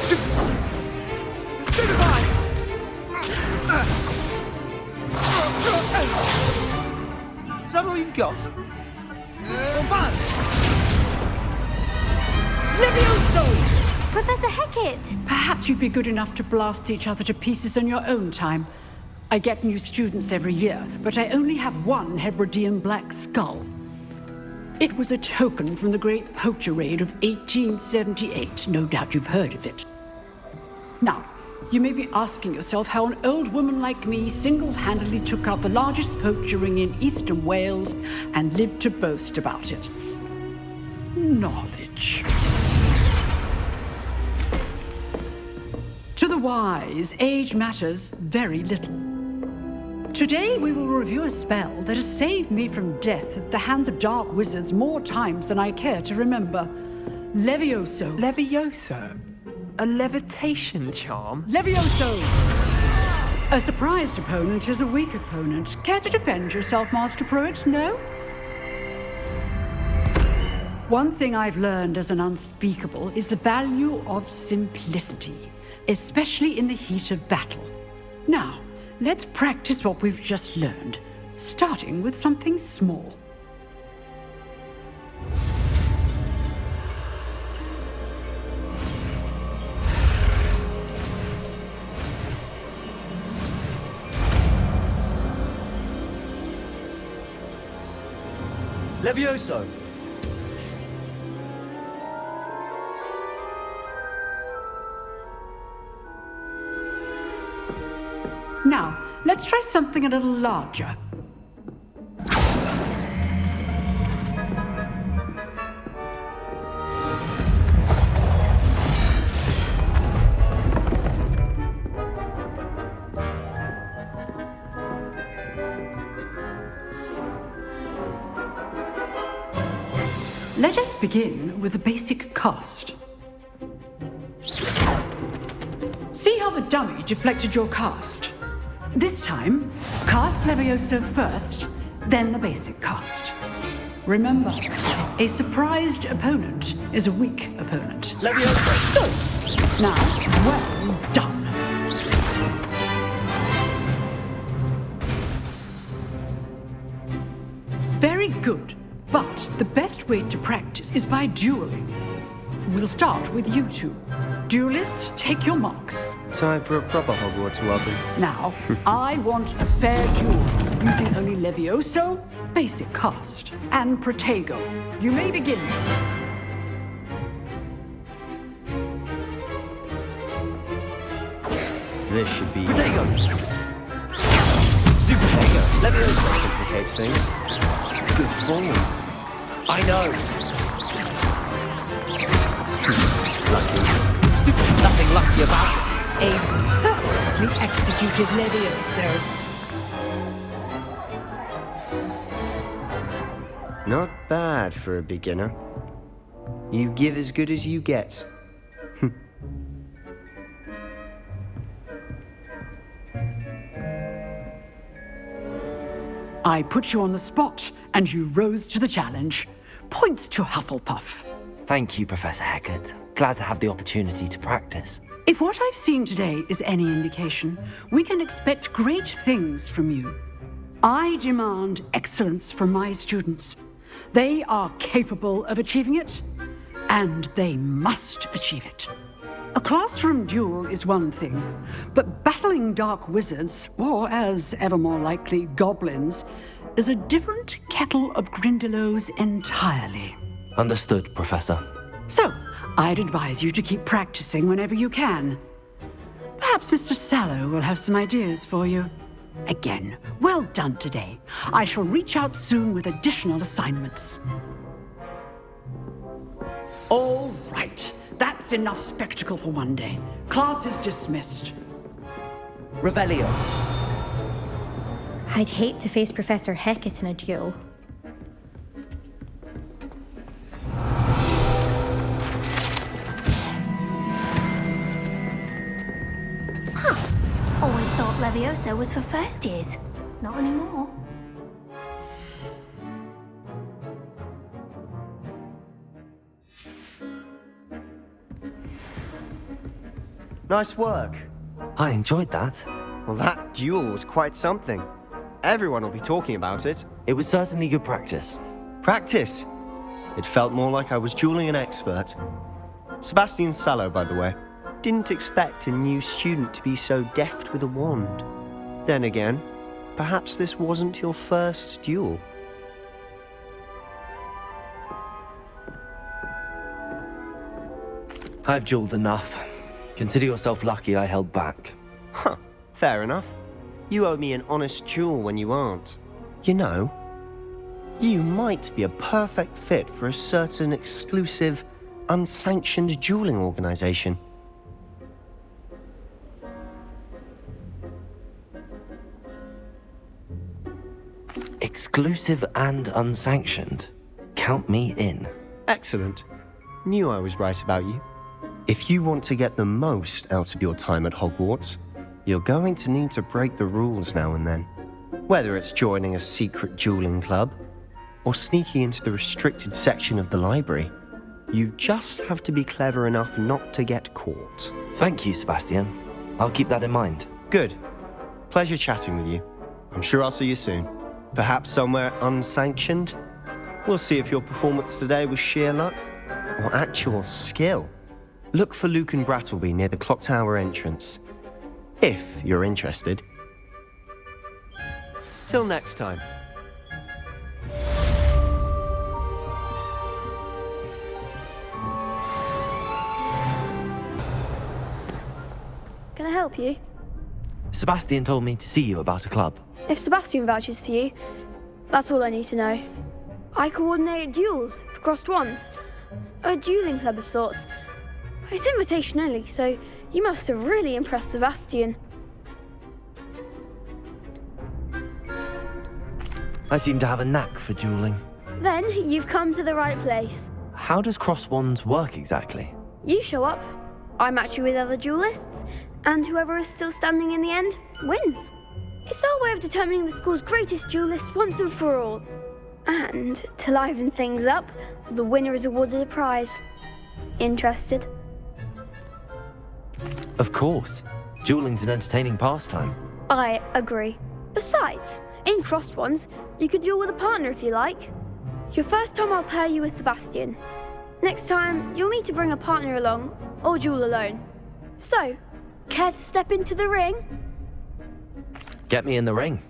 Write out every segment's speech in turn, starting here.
Stupefy! Is that all you've got? Bad! Levioso! Professor Hecat! Perhaps you'd be good enough to blast each other to pieces on your own time. I get new students every year, but I only have one Hebridean black skull. It was a token from the Great Poacher Raid of 1878. No doubt you've heard of it. Now, you may be asking yourself how an old woman like me single-handedly took out the largest poacher ring in eastern Wales and lived to boast about it. Knowledge. To the wise, age matters very little. Today we will review a spell that has saved me from death at the hands of dark wizards more times than I care to remember. Levioso. Levioso? A levitation charm? Levioso! A surprised opponent is a weak opponent. Care to defend yourself, Master Pruitt? No? One thing I've learned as an unspeakable is the value of simplicity, especially in the heat of battle. Now, let's practice what we've just learned, starting with something small. Levioso! Now, let's try something a little larger. Let us begin with the basic cast. See how the dummy deflected your cast? This time, cast Levioso first, then the basic cast. Remember, a surprised opponent is a weak opponent. Levioso! Good. Now, well done. Very good, but the best way to practice is by dueling. We'll start with you two. Duelists, take your marks. Time for a proper Hogwarts welcome. Now, I want a fair duel, using only Levioso, basic cast, and Protego. You may begin. This should be Protego! easy. Stupid Protego! Levioso! Complicates things. Good form. I know! Lucky. Stupid, nothing lucky about it. A perfectly executed Levioso. Not bad for a beginner. You give as good as you get. I put you on the spot, and you rose to the challenge. Points to Hufflepuff. Thank you, Professor Hecat. Glad to have the opportunity to practice. If what I've seen today is any indication, we can expect great things from you. I demand excellence from my students. They are capable of achieving it, and they must achieve it. A classroom duel is one thing, but battling dark wizards, or as ever more likely, goblins, is a different kettle of Grindylows entirely. Understood, Professor. So, I'd advise you to keep practicing whenever you can. Perhaps Mr. Sallow will have some ideas for you. Again, well done today. I shall reach out soon with additional assignments. All right. That's enough spectacle for one day. Class is dismissed. Revelio. I'd hate to face Professor Hecat in a duel. Always thought Levioso was for first years. Not anymore. Nice work. I enjoyed that. Well, that duel was quite something. Everyone will be talking about it. It was certainly good practice. Practice. It felt more like I was dueling an expert. Sebastian Sallow, by the way. Didn't expect a new student to be so deft with a wand. Then again, perhaps this wasn't your first duel. I've dueled enough. Consider yourself lucky I held back. Huh, fair enough. You owe me an honest duel when you aren't. You know, you might be a perfect fit for a certain exclusive, unsanctioned dueling organization. Exclusive and unsanctioned. Count me in. Excellent. Knew I was right about you. If you want to get the most out of your time at Hogwarts, you're going to need to break the rules now and then. Whether it's joining a secret dueling club, or sneaking into the restricted section of the library, you just have to be clever enough not to get caught. Thank you, Sebastian. I'll keep that in mind. Good. Pleasure chatting with you. I'm sure I'll see you soon. Perhaps somewhere unsanctioned? We'll see if your performance today was sheer luck or actual skill. Look for Luke and Brattleby near the clock tower entrance, if you're interested. Till next time. Can I help you? Sebastian told me to see you about a club. If Sebastian vouches for you, that's all I need to know. I coordinate duels for crossed wands. A dueling club of sorts. It's invitation only, so you must have really impressed Sebastian. I seem to have a knack for dueling. Then you've come to the right place. How does cross wands work exactly? You show up, I match you with other duelists, and whoever is still standing in the end wins. It's our way of determining the school's greatest duelist once and for all. And to liven things up, the winner is awarded a prize. Interested? Of course. Dueling's an entertaining pastime. I agree. Besides, in crossed ones, you could duel with a partner if you like. Your first time I'll pair you with Sebastian. Next time, you'll need to bring a partner along, or duel alone. So, care to step into the ring? Get me in the ring.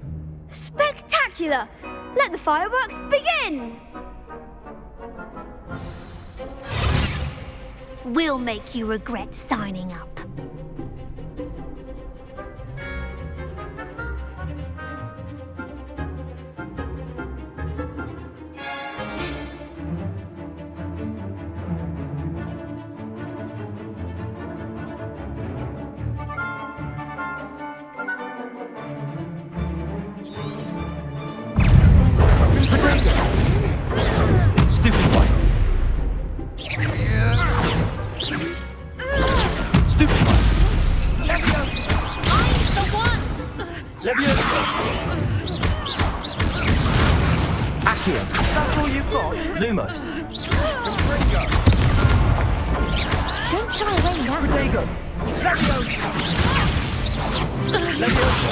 Spectacular! Let the fireworks begin! We'll make you regret signing up. Stupid one. Stupid one. I'm the one! Leviosa. Accio. That's all you've got? Lumos. Don't shy away now. Protego! Leviosa.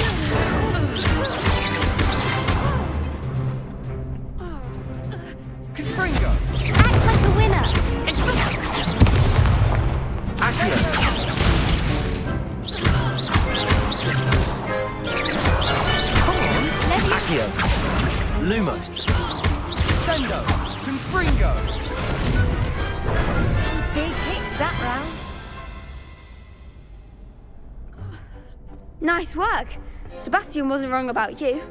Confringo! Act like a winner. Accio. Accio. Lumos. Sendo! Confringo! Big hits that round. Nice work. Sebastian wasn't wrong about you.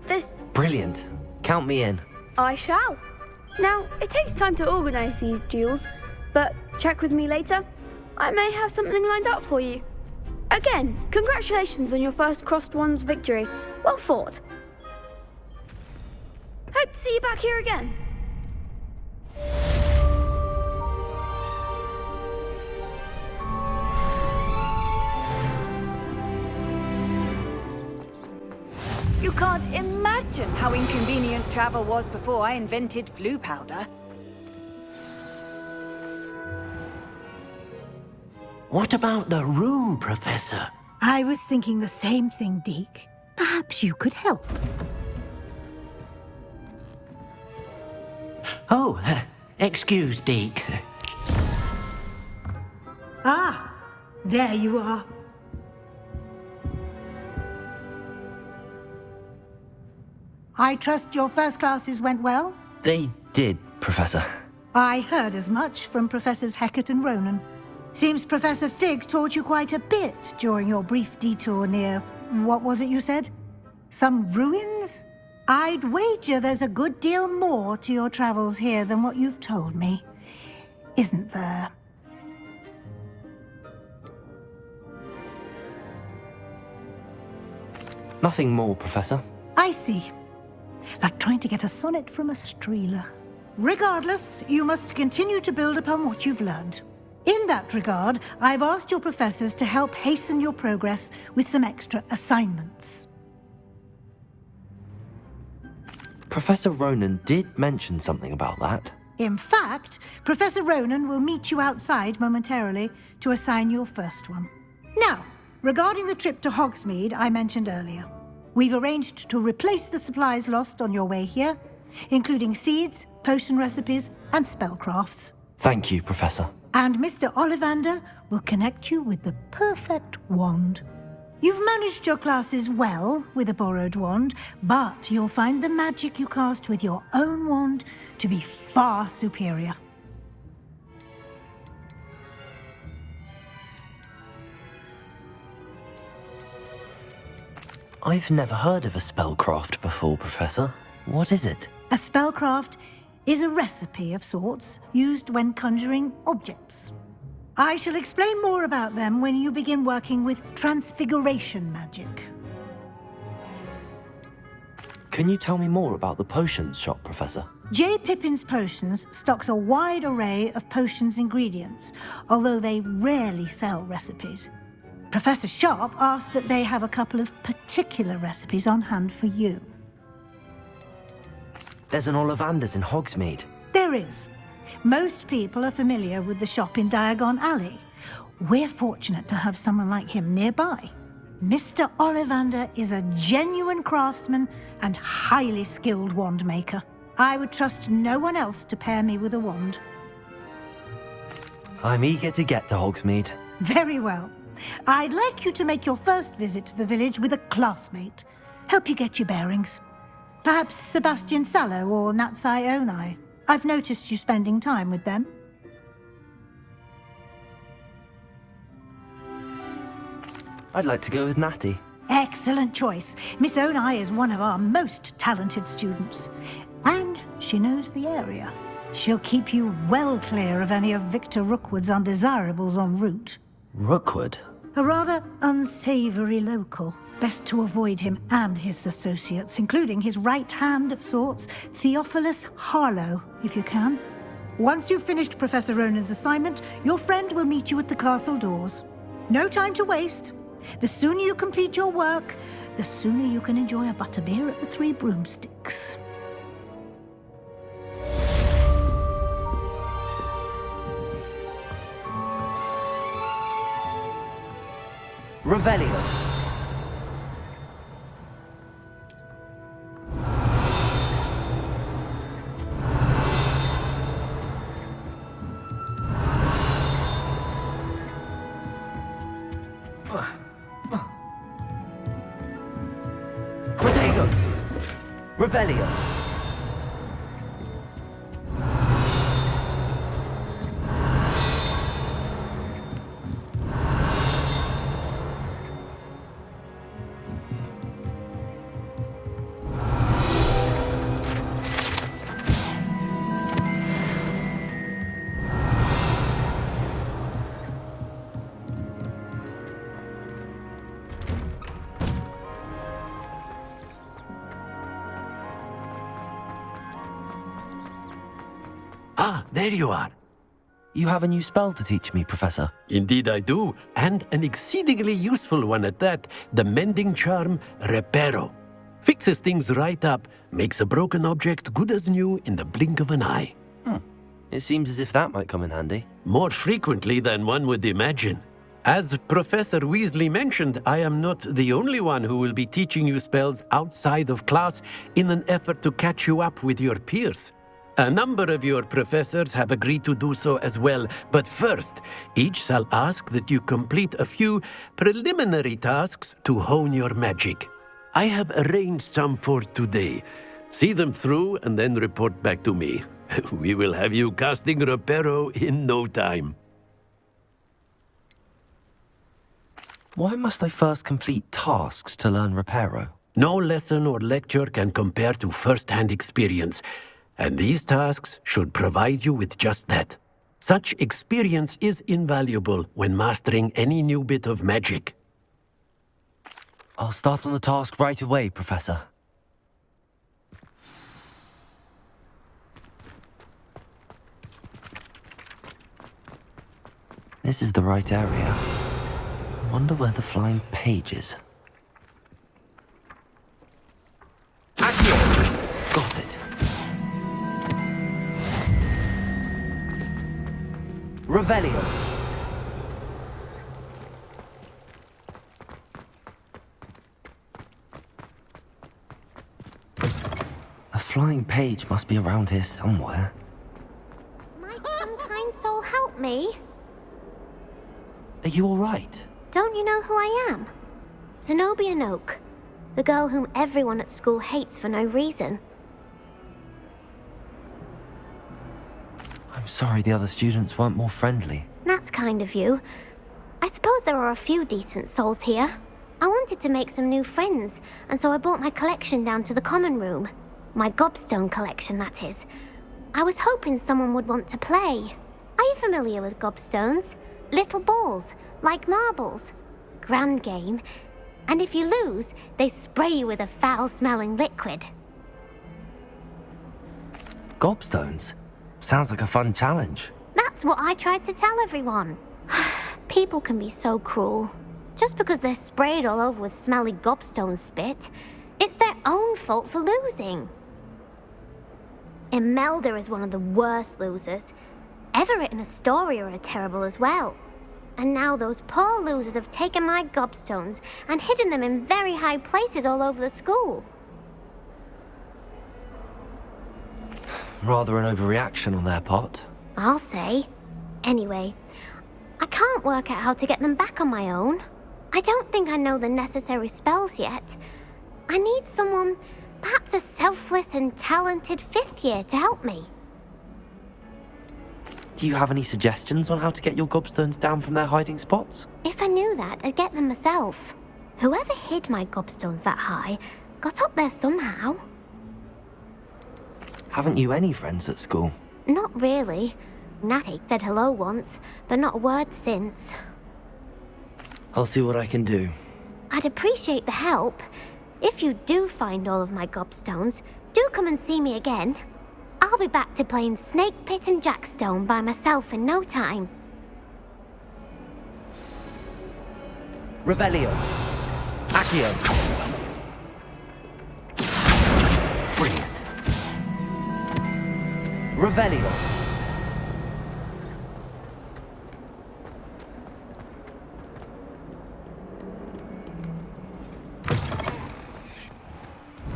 This Brilliant. Count me in. I shall. Now, it takes time to organise these duels, but check with me later. I may have something lined up for you. Again, congratulations on your first crossed wands victory. Well fought. Hope to see you back here again. You can't imagine how inconvenient travel was before I invented flu powder. What about the room, Professor? I was thinking the same thing, Deke. Perhaps you could help. Oh, excuse, Deke. Ah, there you are. I trust your first classes went well? They did, Professor. I heard as much from Professors Hecat and Ronan. Seems Professor Fig taught you quite a bit during your brief detour near... what was it you said? Some ruins? I'd wager there's a good deal more to your travels here than what you've told me. Isn't there? Nothing more, Professor. I see. Like trying to get a sonnet from a streeler. Regardless, you must continue to build upon what you've learned. In that regard, I've asked your professors to help hasten your progress with some extra assignments. Professor Ronan did mention something about that. In fact, Professor Ronan will meet you outside momentarily to assign your first one. Now, regarding the trip to Hogsmeade I mentioned earlier, we've arranged to replace the supplies lost on your way here, including seeds, potion recipes, and spellcrafts. Thank you, Professor. And Mr. Ollivander will connect you with the perfect wand. You've managed your classes well with a borrowed wand, but you'll find the magic you cast with your own wand to be far superior. I've never heard of a spellcraft before, Professor. What is it? A spellcraft is a recipe of sorts used when conjuring objects. I shall explain more about them when you begin working with transfiguration magic. Can you tell me more about the potions shop, Professor? J. Pippin's Potions stocks a wide array of potions ingredients, although they rarely sell recipes. Professor Sharp asked that they have a couple of particular recipes on hand for you. There's an Ollivander's in Hogsmeade. There is. Most people are familiar with the shop in Diagon Alley. We're fortunate to have someone like him nearby. Mr. Ollivander is a genuine craftsman and highly skilled wand maker. I would trust no one else to pair me with a wand. I'm eager to get to Hogsmeade. Very well. I'd like you to make your first visit to the village with a classmate. Help you get your bearings. Perhaps Sebastian Sallow or Natsai Onai. I've noticed you spending time with them. I'd like to go with Natty. Excellent choice. Miss Onai is one of our most talented students. And she knows the area. She'll keep you well clear of any of Victor Rookwood's undesirables en route. Rookwood? A rather unsavory local. Best to avoid him and his associates, including his right hand of sorts, Theophilus Harlow, if you can. Once you've finished Professor Ronan's assignment, your friend will meet you at the castle doors. No time to waste. The sooner you complete your work, the sooner you can enjoy a butterbeer at the Three Broomsticks. Revelio. Protego. Revelio. Ah, there you are. You have a new spell to teach me, Professor. Indeed I do, and an exceedingly useful one at that. The mending charm, Reparo. Fixes things right up, makes a broken object good as new in the blink of an eye. It seems as if that might come in handy. More frequently than one would imagine. As Professor Weasley mentioned, I am not the only one who will be teaching you spells outside of class in an effort to catch you up with your peers. A number of your professors have agreed to do so as well, but first, each shall ask that you complete a few preliminary tasks to hone your magic. I have arranged some for today. See them through and then report back to me. We will have you casting Reparo in no time. Why must I first complete tasks to learn Reparo? No lesson or lecture can compare to first-hand experience, and these tasks should provide you with just that. Such experience is invaluable when mastering any new bit of magic. I'll start on the task right away, Professor. This is the right area. I wonder where the flying page is. Accio! Got it. Revelio. A flying page must be around here somewhere. Might some kind soul help me? Are you all right? Don't you know who I am? Zenobia Noak, the girl whom everyone at school hates for no reason. I'm sorry the other students weren't more friendly. That's kind of you. I suppose there are a few decent souls here. I wanted to make some new friends, and so I brought my collection down to the common room. My gobstone collection, that is. I was hoping someone would want to play. Are you familiar with gobstones? Little balls, like marbles. Grand game. And if you lose, they spray you with a foul-smelling liquid. Gobstones? Sounds like a fun challenge. That's what I tried to tell everyone. People can be so cruel. Just because they're sprayed all over with smelly gobstone spit, it's their own fault for losing. Imelda is one of the worst losers. Everett and Astoria are terrible as well. And now those poor losers have taken my gobstones and hidden them in very high places all over the school. Rather an overreaction on their part. I'll say. Anyway, I can't work out how to get them back on my own. I don't think I know the necessary spells yet. I need someone, perhaps a selfless and talented fifth year to help me. Do you have any suggestions on how to get your gobstones down from their hiding spots? If I knew that, I'd get them myself. Whoever hid my gobstones that high got up there somehow. Haven't you any friends at school? Not really. Natty said hello once, but not a word since. I'll see what I can do. I'd appreciate the help. If you do find all of my gobstones, do come and see me again. I'll be back to playing Snake Pit and Jackstone by myself in no time. Revelio. Accio. Brilliant. Revelio.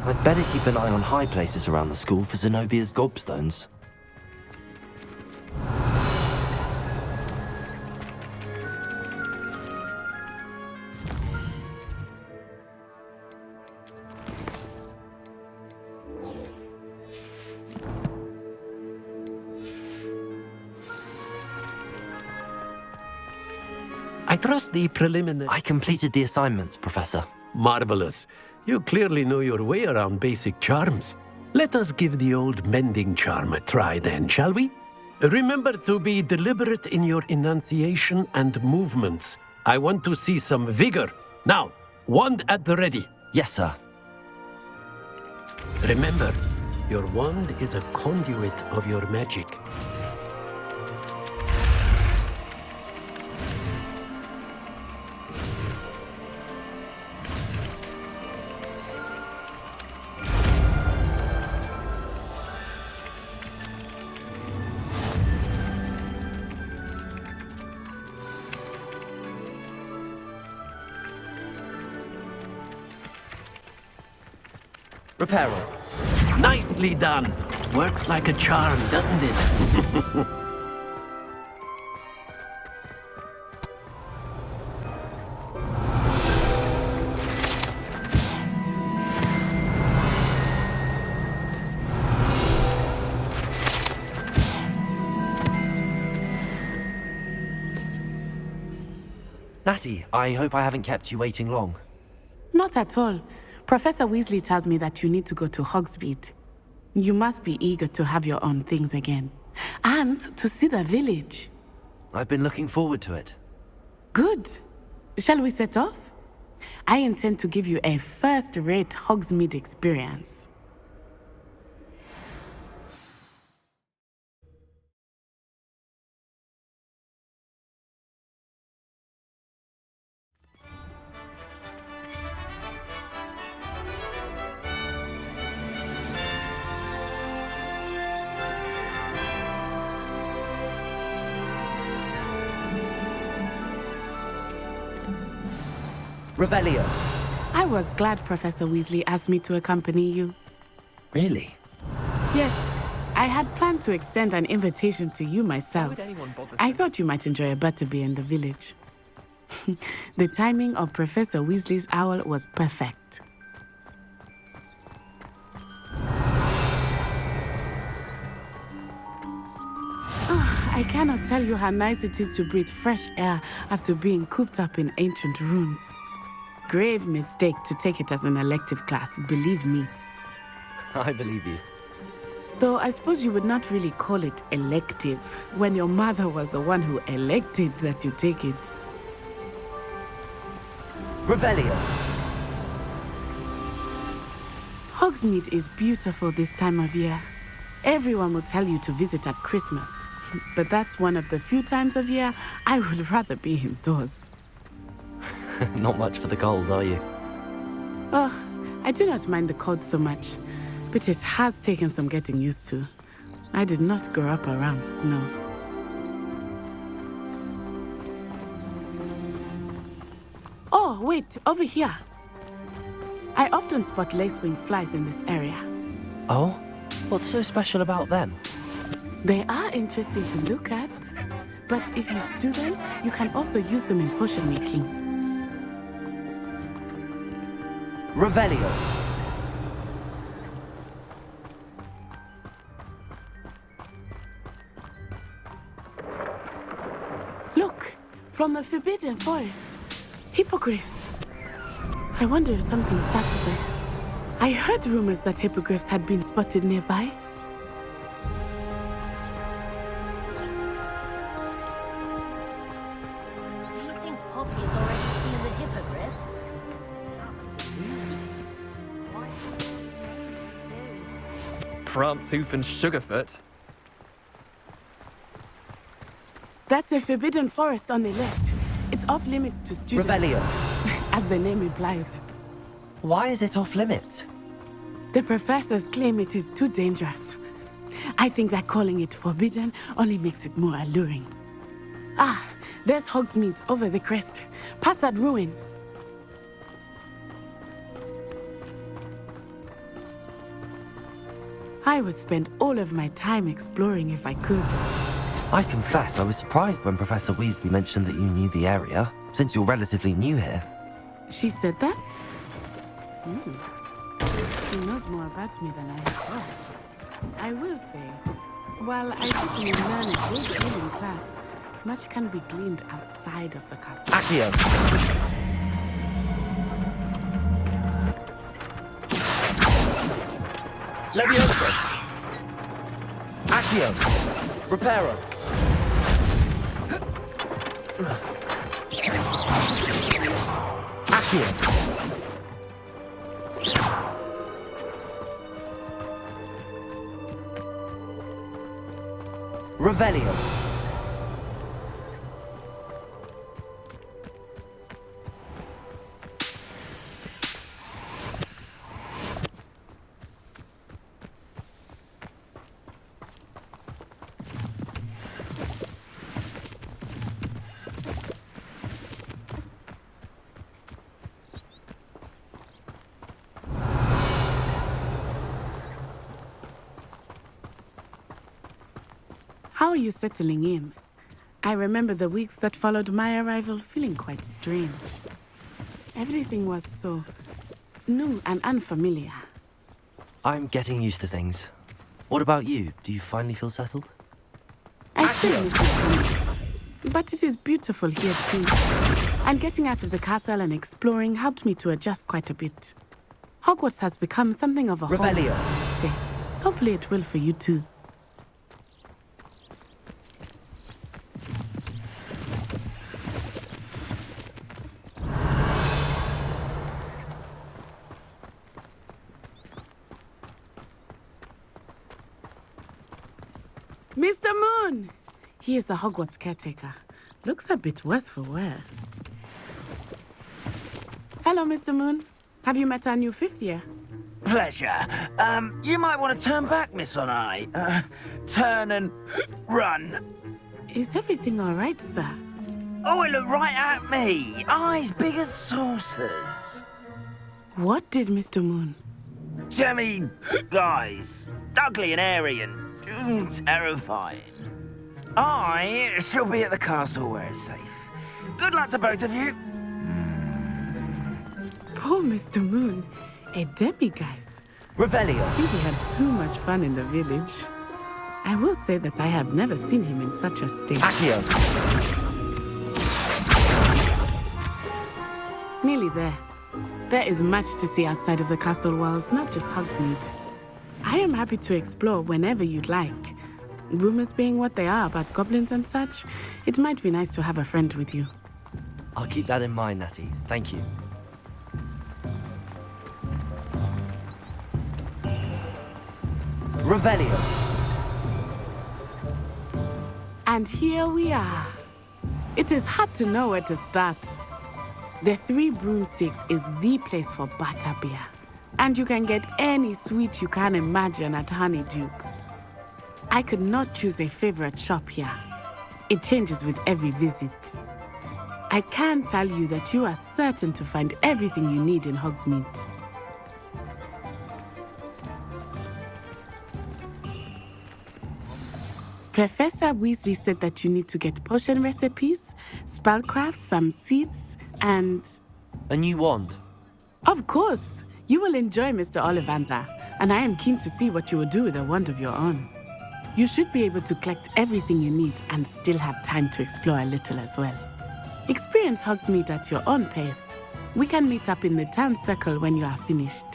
I'd better keep an eye on high places around the school for Zenobia's gobstones. I trust the preliminary... I completed the assignments, Professor. Marvelous. You clearly know your way around basic charms. Let us give the old mending charm a try then, shall we? Remember to be deliberate in your enunciation and movements. I want to see some vigor. Now, wand at the ready. Yes, sir. Remember, your wand is a conduit of your magic. Reparo. Nicely done. Works like a charm, doesn't it? Natty, I hope I haven't kept you waiting long. Not at all. Professor Weasley tells me that you need to go to Hogsmeade. You must be eager to have your own things again. And to see the village. I've been looking forward to it. Good. Shall we set off? I intend to give you a first-rate Hogsmeade experience. Revelio. I was glad Professor Weasley asked me to accompany you. Really? Yes, I had planned to extend an invitation to you myself. I thought you might enjoy a butterbeer in the village. The timing of Professor Weasley's owl was perfect. I cannot tell you how nice it is to breathe fresh air after being cooped up in ancient rooms. Grave mistake to take it as an elective class, believe me. I believe you. Though I suppose you would not really call it elective when your mother was the one who elected that you take it. Revelio. Hogsmeade is beautiful this time of year. Everyone will tell you to visit at Christmas. But that's one of the few times of year I would rather be indoors. Not much for the cold, are you? Oh, I do not mind the cold so much, but it has taken some getting used to. I did not grow up around snow. Oh, wait, over here. I often spot lacewing flies in this area. Oh? What's so special about them? They are interesting to look at, but if you stew them, you can also use them in potion making. Revelio. Look, from the Forbidden Forest. Hippogriffs. I wonder if something started there. I heard rumors that hippogriffs had been spotted nearby. Do you think Poppy has already seen the hippogriffs? Prance, Hoof, and Sugarfoot. That's the Forbidden Forest on the left. It's off limits to students. Revelio. As the name implies. Why is it off limits? The professors claim it is too dangerous. I think that calling it forbidden only makes it more alluring. Ah, there's Hogsmeade over the crest. Past that ruin. I would spend all of my time exploring if I could. I confess I was surprised when Professor Weasley mentioned that you knew the area, since you're relatively new here. She said that? She knows more about me than I have thought. I will say, while I certainly learn a great deal in class, much can be gleaned outside of the castle. Accio. Leviosa. Accio. Reparo. Accio. Revelio. are you settling in? I remember the weeks that followed my arrival feeling quite strange. Everything was so new and unfamiliar. I'm getting used to things. What about you? Do you finally feel settled? I still miss my homeland, but it is beautiful here too. And getting out of the castle and exploring helped me to adjust quite a bit. Hogwarts has become something of a home, Revelio. I'd say. Hopefully it will for you too. Mr. Moon! He is the Hogwarts caretaker. Looks a bit worse for wear. Hello, Mr. Moon. Have you met our new 5th year? Pleasure. You might want to turn back, Miss Onai. Turn and run. Is everything all right, sir? Oh, it looked right at me. Eyes big as saucers. What did Mr. Moon? Jemmy guys. Ugly and airy and terrifying. I shall be at the castle where it's safe. Good luck to both of you. Poor Mr. Moon. A demiguise. Revelio. I think he had too much fun in the village. I will say that I have never seen him in such a state. Accio. Nearly there. There is much to see outside of the castle walls, not just Hogsmeade. I am happy to explore whenever you'd like. Rumors being what they are about goblins and such, it might be nice to have a friend with you. I'll keep that in mind, Natty. Thank you. Revelio. And here we are. It is hard to know where to start. The Three Broomsticks is the place for butterbeer. And you can get any sweet you can imagine at Honeydukes. I could not choose a favorite shop here. It changes with every visit. I can tell you that you are certain to find everything you need in Hogsmeade. Professor Weasley said that you need to get potion recipes, spellcrafts, some seeds, and... A new wand. Of course! You will enjoy Mr. Ollivander, and I am keen to see what you will do with a wand of your own. You should be able to collect everything you need and still have time to explore a little as well. Experience Hogsmeade at your own pace. We can meet up in the town circle when you are finished.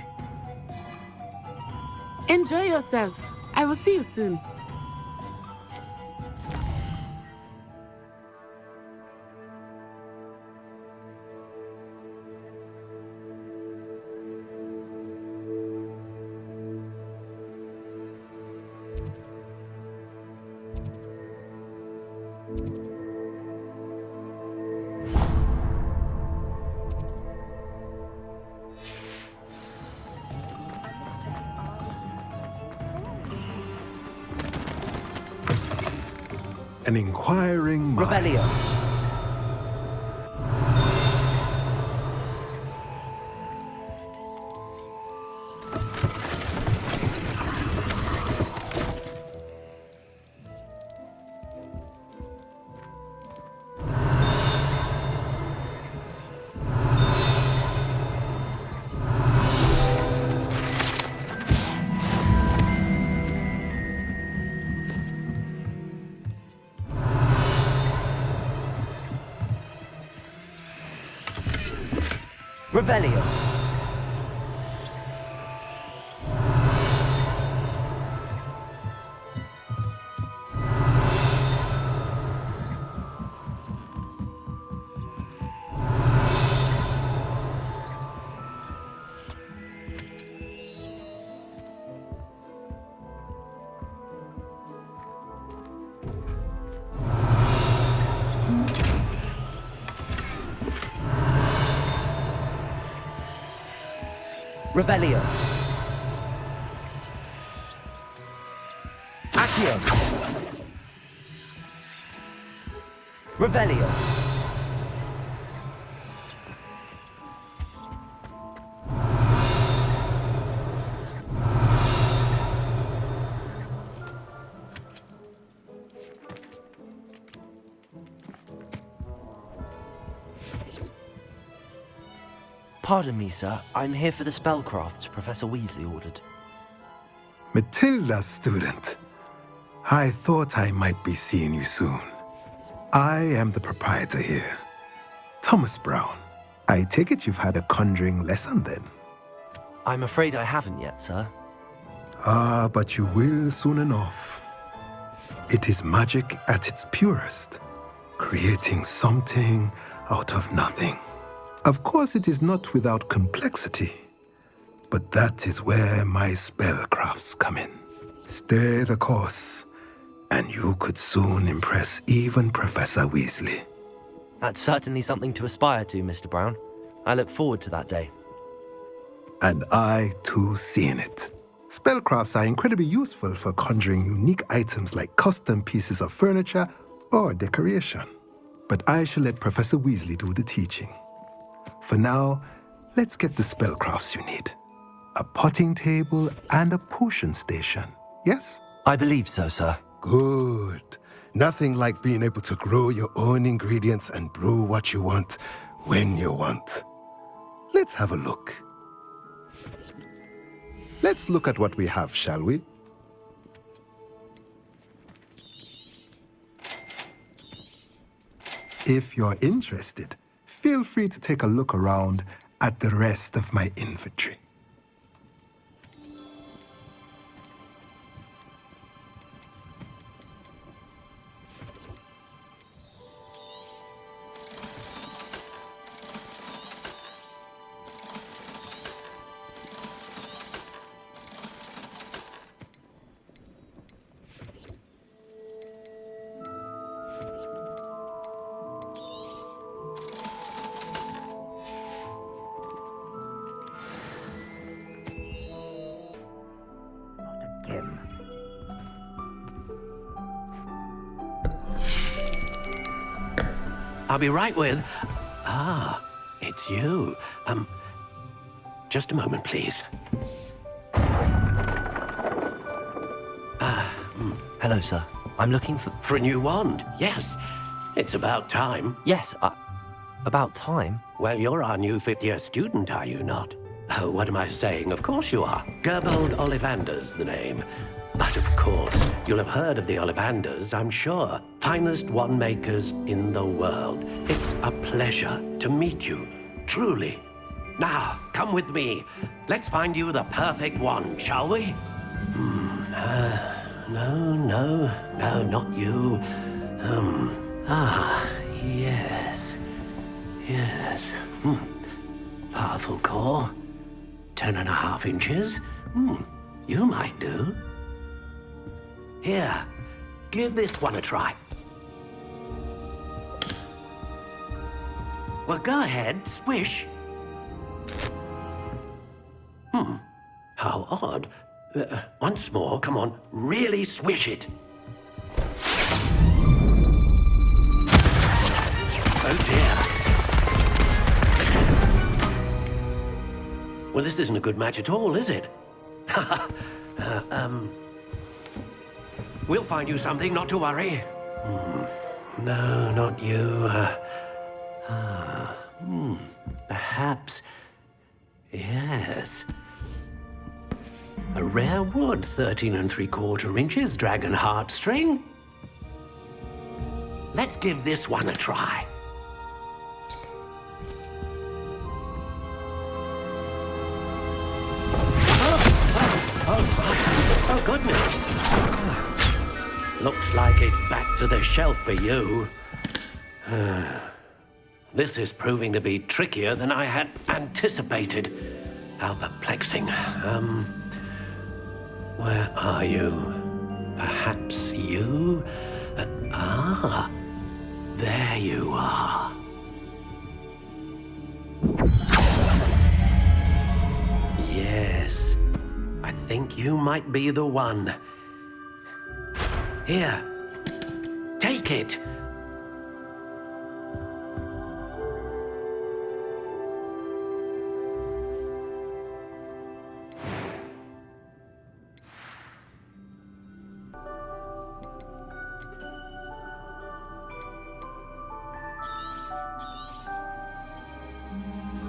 Enjoy yourself. I will see you soon. An inquiring mind. Revelio. Revelio. Revelio. Accio. Revelio. Pardon me, sir. I'm here for the spellcrafts Professor Weasley ordered. Matilda's student. I thought I might be seeing you soon. I am the proprietor here, Thomas Brown. I take it you've had a conjuring lesson then? I'm afraid I haven't yet, sir. Ah, but you will soon enough. It is magic at its purest, creating something out of nothing. Of course, it is not without complexity, but that is where my spellcrafts come in. Stay the course, and you could soon impress even Professor Weasley. That's certainly something to aspire to, Mr. Brown. I look forward to that day. And I, too, seeing it. Spellcrafts are incredibly useful for conjuring unique items like custom pieces of furniture or decoration. But I shall let Professor Weasley do the teaching. For now, let's get the spellcrafts you need. A potting table and a potion station, yes? I believe so, sir. Good. Nothing like being able to grow your own ingredients and brew what you want when you want. Let's have a look. Let's look at what we have, shall we? If you're interested, feel free to take a look around at the rest of my inventory. I'll be right with... Ah, it's you. Just a moment, please. Hello, sir. I'm looking for... For a new wand, yes. It's about time. Yes, about time? Well, you're our new fifth-year student, are you not? Oh, what am I saying? Of course you are. Gerbold Ollivander's the name. But of course, you'll have heard of the Ollivanders, I'm sure. Finest wand makers in the world. It's a pleasure to meet you, truly. Now, come with me. Let's find you the perfect wand, shall we? No, not you. Yes. Powerful core. 10.5 inches. You might do. Here, give this one a try. Well, go ahead, swish. How odd. Once more, come on, really swish it. Oh dear. Well, this isn't a good match at all, is it? We'll find you something, not to worry. No, not you. Perhaps. Yes. A rare wood, 13 3/4 inches, dragon heartstring. Let's give this one a try. Oh, goodness. Looks like it's back to the shelf for you. This is proving to be trickier than I had anticipated. How perplexing. Where are you? Perhaps you? There you are. Yes, I think you might be the one. Here, take it.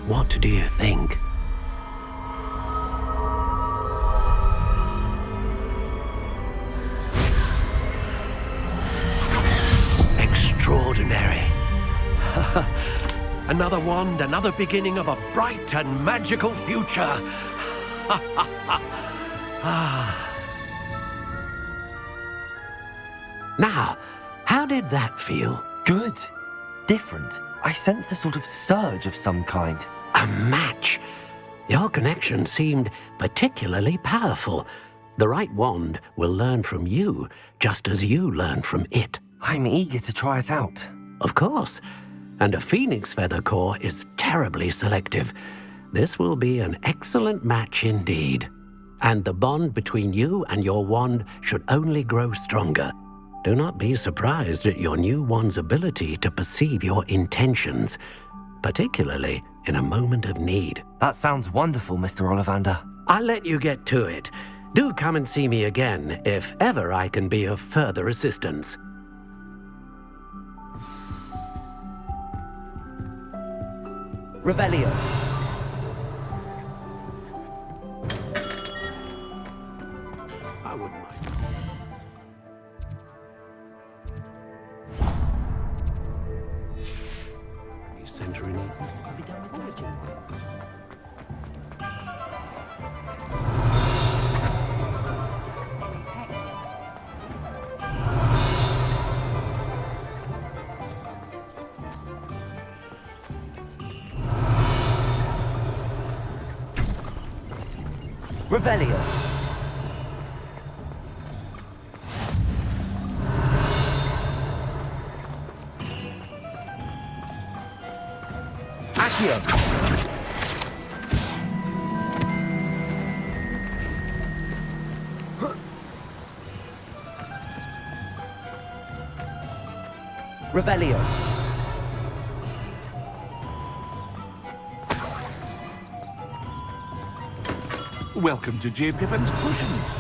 What do you think? Extraordinary. Another wand, another beginning of a bright and magical future. Now, how did that feel? Good. Different. I sensed a sort of surge of some kind. A match. Your connection seemed particularly powerful. The right wand will learn from you, just as you learn from it. I'm eager to try it out. Of course. And a phoenix feather core is terribly selective. This will be an excellent match indeed. And the bond between you and your wand should only grow stronger. Do not be surprised at your new wand's ability to perceive your intentions, particularly in a moment of need. That sounds wonderful, Mr. Ollivander. I'll let you get to it. Do come and see me again if ever I can be of further assistance. Revelio. I wouldn't mind. Century need. I'll be done with it. Revelio. Accio. Revelio. Welcome to J. Pippin's Potions.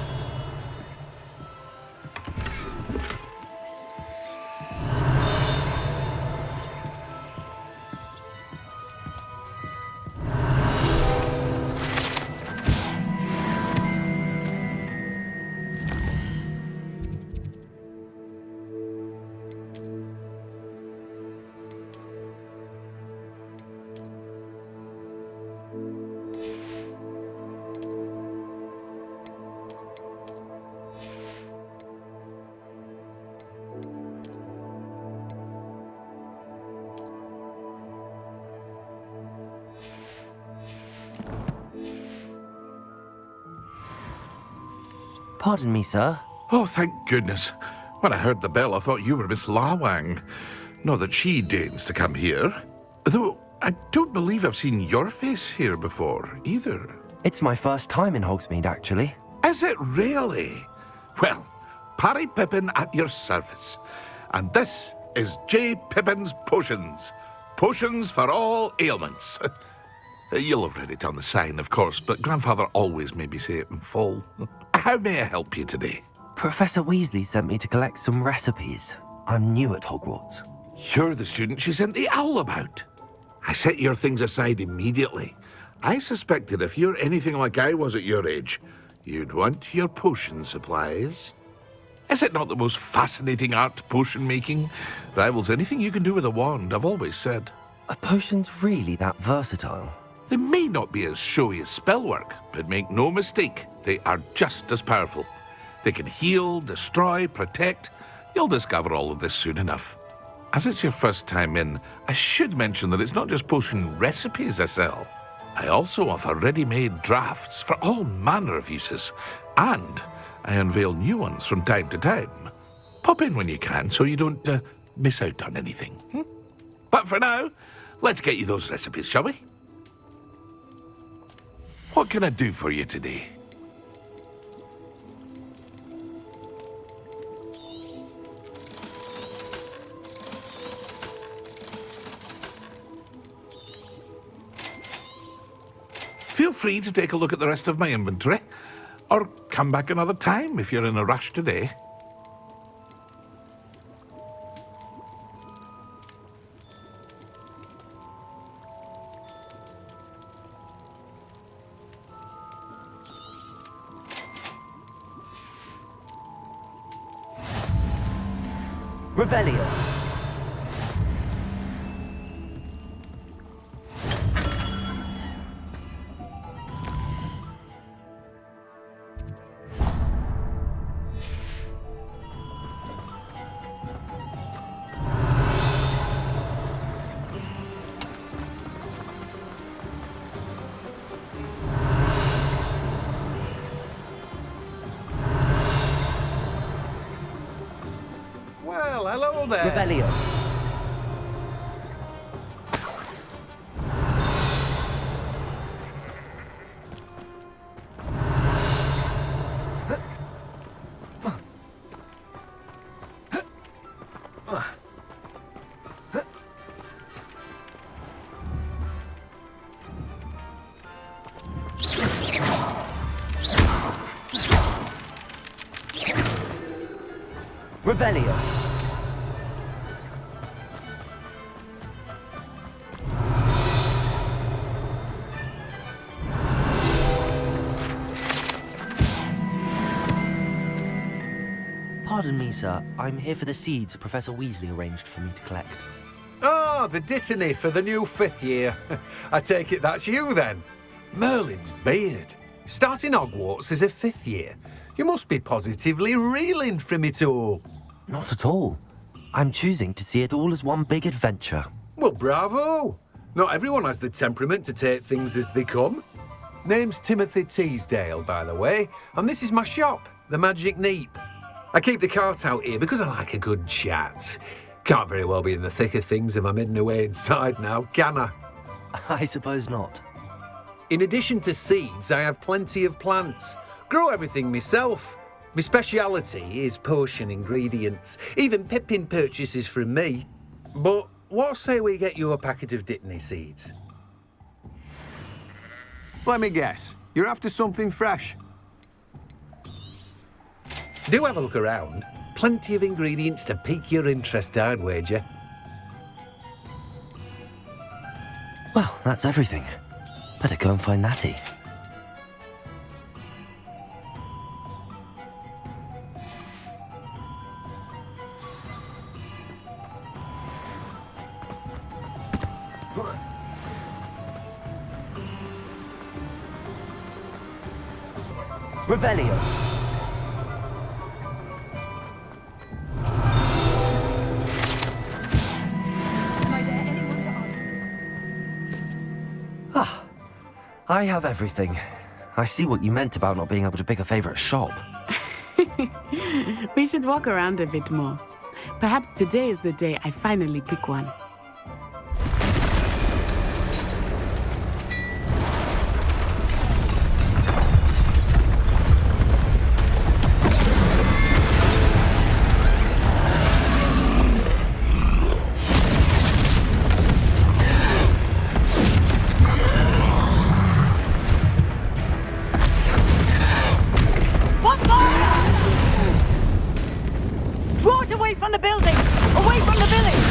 Pardon me, sir. Oh, thank goodness. When I heard the bell, I thought you were Miss Lawang. Not that she deigns to come here. Though, I don't believe I've seen your face here before, either. It's my first time in Hogsmeade, actually. Is it really? Well, Parry Pippin at your service. And this is J. Pippin's Potions. Potions for all ailments. You'll have read it on the sign, of course, but Grandfather always made me say it in full. How may I help you today? Professor Weasley sent me to collect some recipes. I'm new at Hogwarts. You're the student she sent the owl about. I set your things aside immediately. I suspected if you're anything like I was at your age, you'd want your potion supplies. Is it not the most fascinating art, potion making? Rivals anything you can do with a wand, I've always said. Are potions really that versatile? They may not be as showy as spellwork, but make no mistake, they are just as powerful. They can heal, destroy, protect. You'll discover all of this soon enough. As it's your first time in, I should mention that it's not just potion recipes I sell. I also offer ready-made drafts for all manner of uses, and I unveil new ones from time to time. Pop in when you can so you don't miss out on anything. But for now, let's get you those recipes, shall we? What can I do for you today? Feel free to take a look at the rest of my inventory, or come back another time if you're in a rush today. Revelio. Well, hello there. Revelio. Revelio. Pardon me, sir. I'm here for the seeds Professor Weasley arranged for me to collect. Oh, the dittany for the new 5th year. I take it that's you then. Merlin's beard. Starting Hogwarts as a 5th year. You must be positively reeling from it all. Not at all. I'm choosing to see it all as one big adventure. Well, bravo. Not everyone has the temperament to take things as they come. Name's Timothy Teasdale, by the way, and this is my shop, the Magic Neep. I keep the cart out here because I like a good chat. Can't very well be in the thick of things if I'm hidden away inside now, can I? I suppose not. In addition to seeds, I have plenty of plants. Grow everything myself. My speciality is potion ingredients. Even Pippin purchases from me. But what say we get you a packet of Dittany seeds? Let me guess. You're after something fresh. Do have a look around. Plenty of ingredients to pique your interest, I'd wager. Well, that's everything. Better go and find Natty. Revelio. Ah, I have everything. I see what you meant about not being able to pick a favorite shop. We should walk around a bit more. Perhaps today is the day I finally pick one. Draw it away from the building! Away from the village!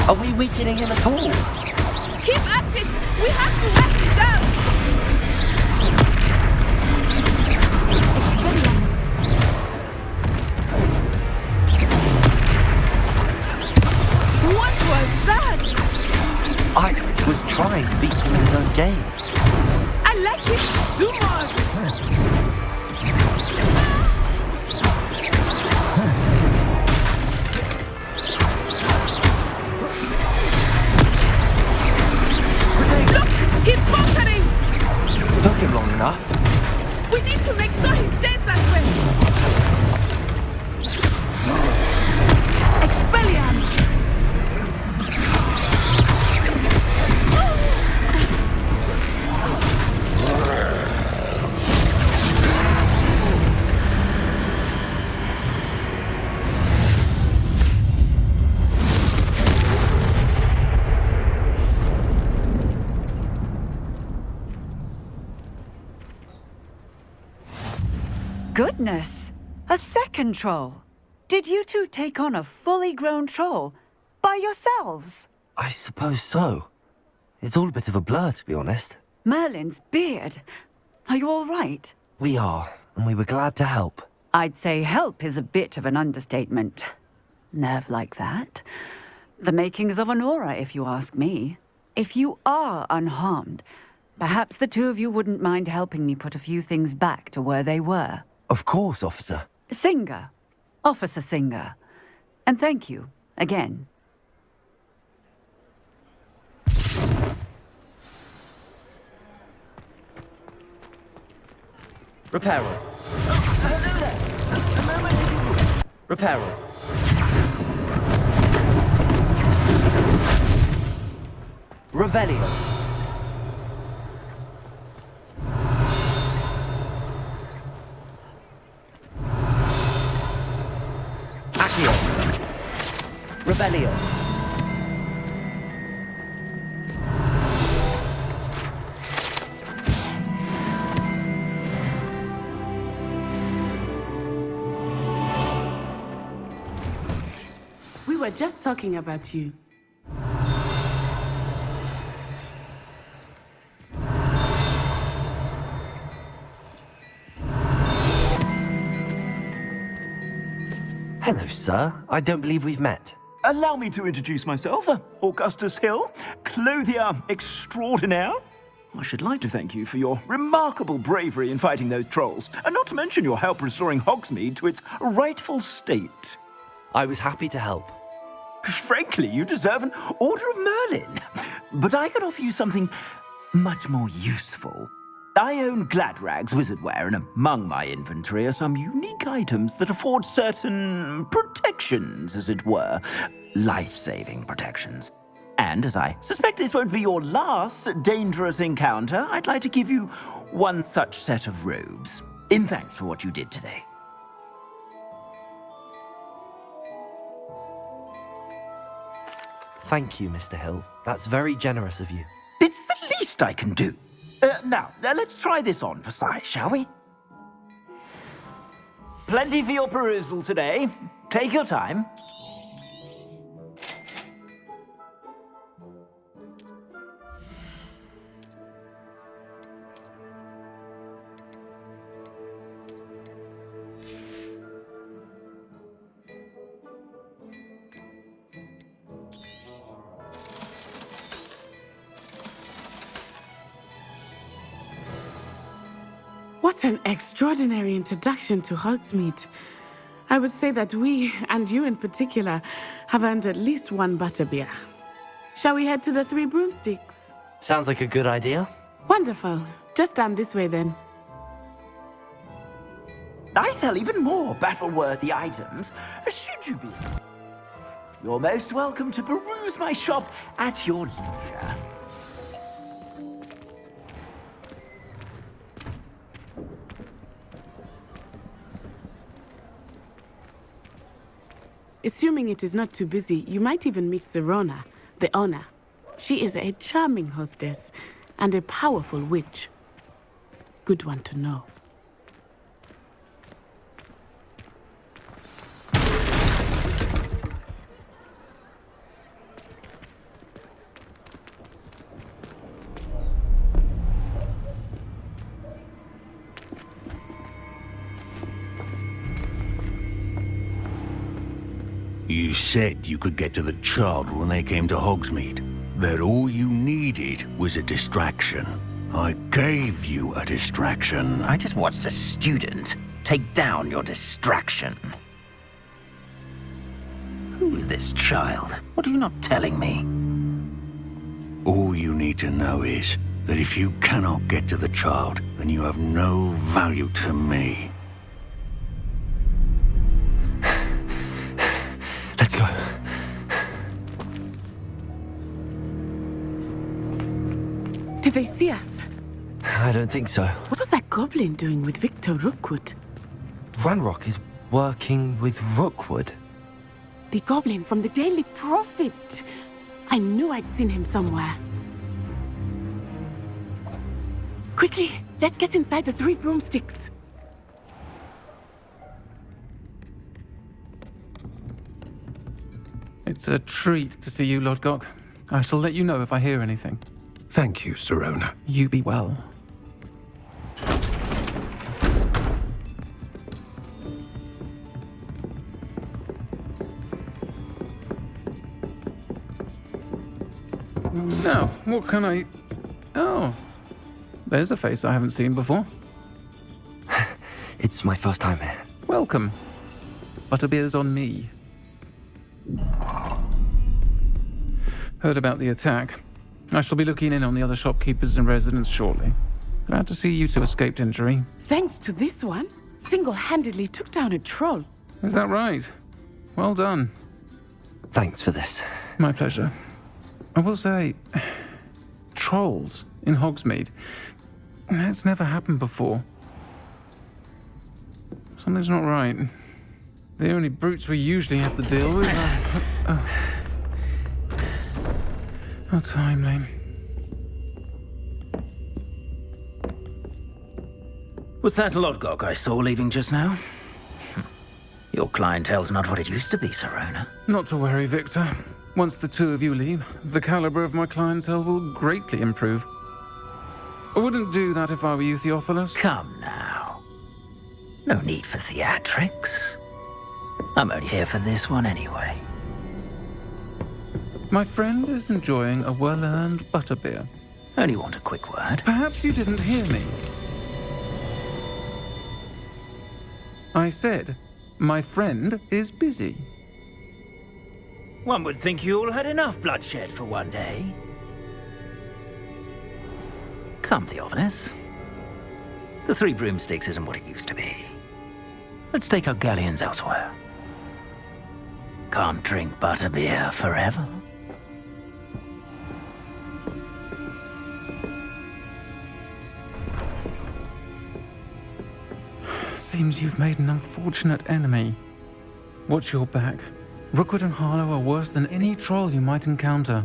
Are we weakening him at all? Keep at it! We have to let him down! What was that? I was trying to beat him in his own game. I like it! Do more of it! He's faltering! Took him long enough. We need to make sure he stays that way! Expelliarmus! Goodness! A second troll! Did you two take on a fully grown troll by yourselves? I suppose so. It's all a bit of a blur, to be honest. Merlin's beard. Are you all right? We are, and we were glad to help. I'd say help is a bit of an understatement. Nerve like that. The makings of an aura, if you ask me. If you are unharmed, perhaps the two of you wouldn't mind helping me put a few things back to where they were. Of course, officer. Singer. Officer Singer. And thank you, again. Reparo. Reparo. Revelio. Accio. Revelio. We were just talking about you. Hello, sir. I don't believe we've met. Allow me to introduce myself, Augustus Hill, clothier extraordinaire. I should like to thank you for your remarkable bravery in fighting those trolls, and not to mention your help restoring Hogsmeade to its rightful state. I was happy to help. Frankly, you deserve an Order of Merlin. But I can offer you something much more useful. I own Gladrag's wizardware, and among my inventory are some unique items that afford certain protections, as it were. Life-saving protections. And as I suspect this won't be your last dangerous encounter, I'd like to give you one such set of robes, in thanks for what you did today. Thank you, Mr. Hill. That's very generous of you. It's the least I can do. Now, let's try this on for size, shall we? Plenty for your perusal today. Take your time. What an extraordinary introduction to Hogsmeade. I would say that we, and you in particular, have earned at least one butterbeer. Shall we head to the Three Broomsticks? Sounds like a good idea. Wonderful. Just down this way then. I sell even more battle-worthy items, should you be. You're most welcome to peruse my shop at your leisure. Assuming it is not too busy, you might even meet Serona, the owner. She is a charming hostess and a powerful witch. Good one to know. You said you could get to the child when they came to Hogsmeade. That all you needed was a distraction. I gave you a distraction. I just watched a student take down your distraction. Who is this child? What are you not telling me? All you need to know is that if you cannot get to the child, then you have no value to me. Let's go. Did they see us? I don't think so. What was that goblin doing with Victor Rookwood? Ranrock is working with Rookwood. The goblin from the Daily Prophet. I knew I'd seen him somewhere. Quickly, let's get inside the Three Broomsticks. It's a treat to see you, Lodgok. I shall let you know if I hear anything. Thank you, Sirona. You be well. Now, what can I... Oh, there's a face I haven't seen before. It's my first time here. Welcome. Butterbeer's on me. Heard about the attack. I shall be looking in on the other shopkeepers and residents shortly. Glad to see you two escaped injury. Thanks to this one, single-handedly took down a troll. Is that right? Well done. Thanks for this. My pleasure. I will say, trolls in Hogsmeade. That's never happened before. Something's not right. The only brutes we usually have to deal with are... How timely. Was that Lodgok I saw leaving just now? Your clientele's not what it used to be, Sirona. Not to worry, Victor. Once the two of you leave, the caliber of my clientele will greatly improve. I wouldn't do that if I were you, Theophilus. Come now. No need for theatrics. I'm only here for this one anyway. My friend is enjoying a well-earned butterbeer. Only want a quick word. Perhaps you didn't hear me. I said, my friend is busy. One would think you all had enough bloodshed for one day. Come, Theophilus. The Three Broomsticks isn't what it used to be. Let's take our galleons elsewhere. Can't drink butterbeer forever. Seems you've made an unfortunate enemy. Watch your back. Rookwood and Harlow are worse than any troll you might encounter.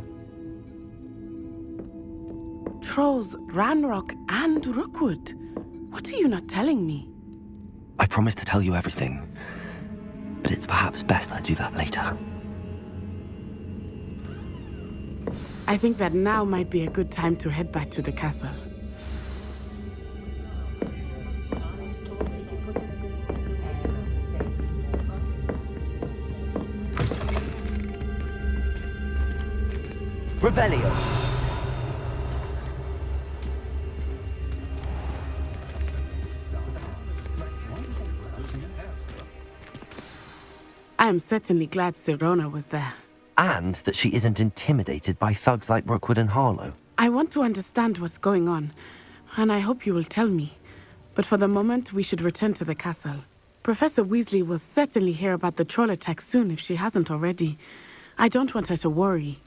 Trolls, Ranrock, and Rookwood. What are you not telling me? I promise to tell you everything, but it's perhaps best I do that later. I think that now might be a good time to head back to the castle. Revelio. I am certainly glad Sirona was there. And that she isn't intimidated by thugs like Rookwood and Harlow. I want to understand what's going on, and I hope you will tell me. But for the moment, we should return to the castle. Professor Weasley will certainly hear about the troll attack soon if she hasn't already. I don't want her to worry.